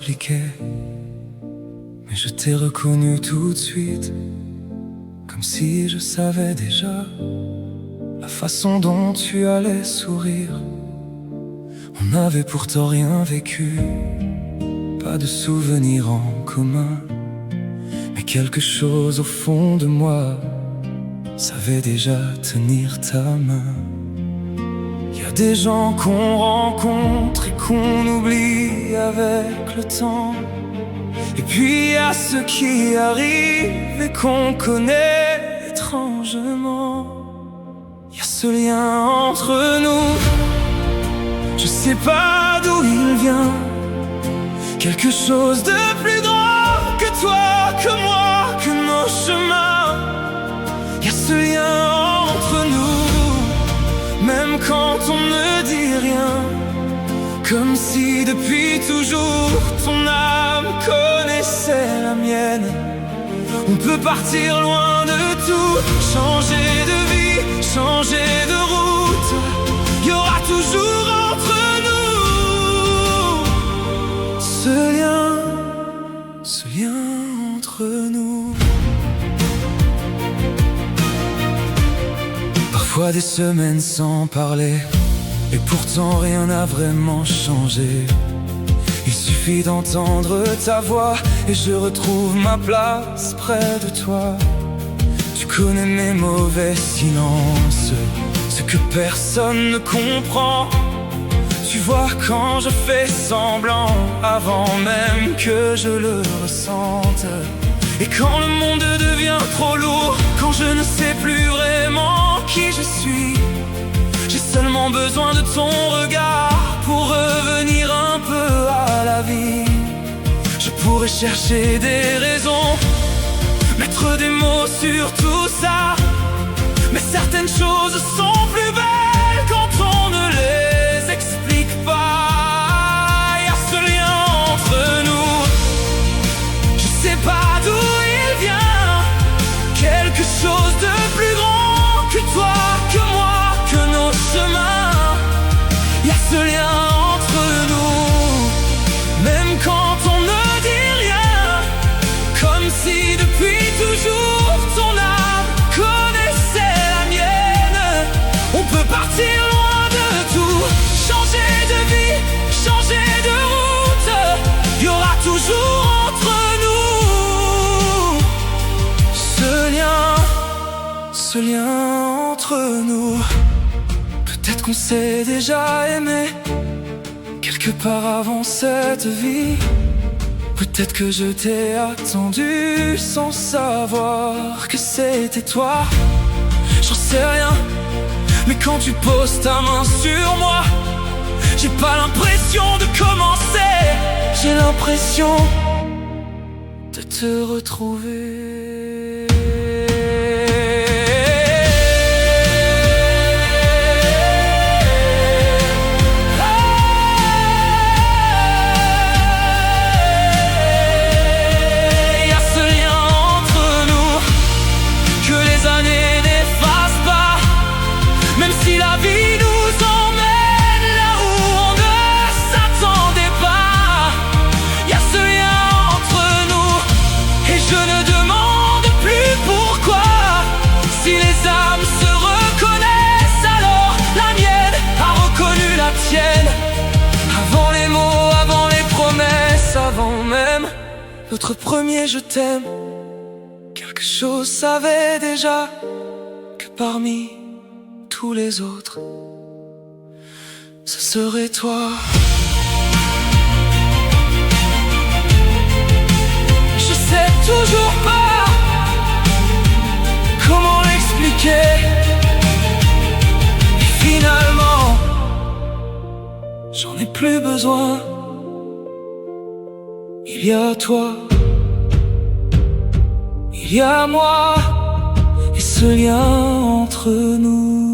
expliquer, mais je t'ai reconnu tout de suite, comme si je savais déjà la façon dont tu allais sourire. On n'avait pourtant rien vécu, pas de souvenirs en commun, mais quelque chose au fond de moi savait déjà tenir ta main. Y a des gens qu'on rencontre et qu'on oublie avec le temps, et puis y a ceux qui arrivent et qu'on connaît étrangement. Y a ce lien entre nous, je sais pas d'où il vient, quelque chose de plus grand que toi, que moi, que nos chemins. Y a ce lien entre nous, même quand on ne dit rien, comme si depuis toujours ton âme connaissait la mienne. On peut partir loin de tout, changer de vie, changer de route. Y aura toujours entre nous ce lien entre nous. Parfois des semaines sans parler, et pourtant rien n'a vraiment changé. Il suffit d'entendre ta voix et je retrouve ma place près de toi. Tu connais mes mauvais silences, ce que personne ne comprend. Tu vois quand je fais semblant, avant même que je le ressente. Et quand le monde devient trop lourd, quand je ne sais plus vraiment qui je suis, j'ai seulement besoin de ton regard pour revenir un peu à la vie. Je pourrais chercher des raisons, mettre des mots sur tout ça, mais certaines choses sont plus belles quand on ne les explique pas. Y a ce lien entre nous, je sais pas d'où il vient, quelque chose de plus grand que toi, que moi, que nos chemins. Y a ce lien entre nous, même quand on ne dit rien, comme si depuis toujours ton âme connaissait la mienne. On peut partir loin de tout, changer de vie, changer de route. Y aura toujours entre nous ce lien entre nous. Peut-être qu'on s'est déjà aimé quelque part avant cette vie. Peut-être que je t'ai attendu sans savoir que c'était toi. J'en sais rien, mais quand tu poses ta main sur moi, j'ai pas l'impression de commencer, j'ai l'impression de te retrouver. Avant les mots, avant les promesses, avant même notre premier je t'aime, quelque chose savait déjà que parmi tous les autres, ce serait toi. Je sais toujours pas comment l'expliquer, et finalement j'en ai plus besoin. Il y a toi, il y a moi, et ce lien entre nous.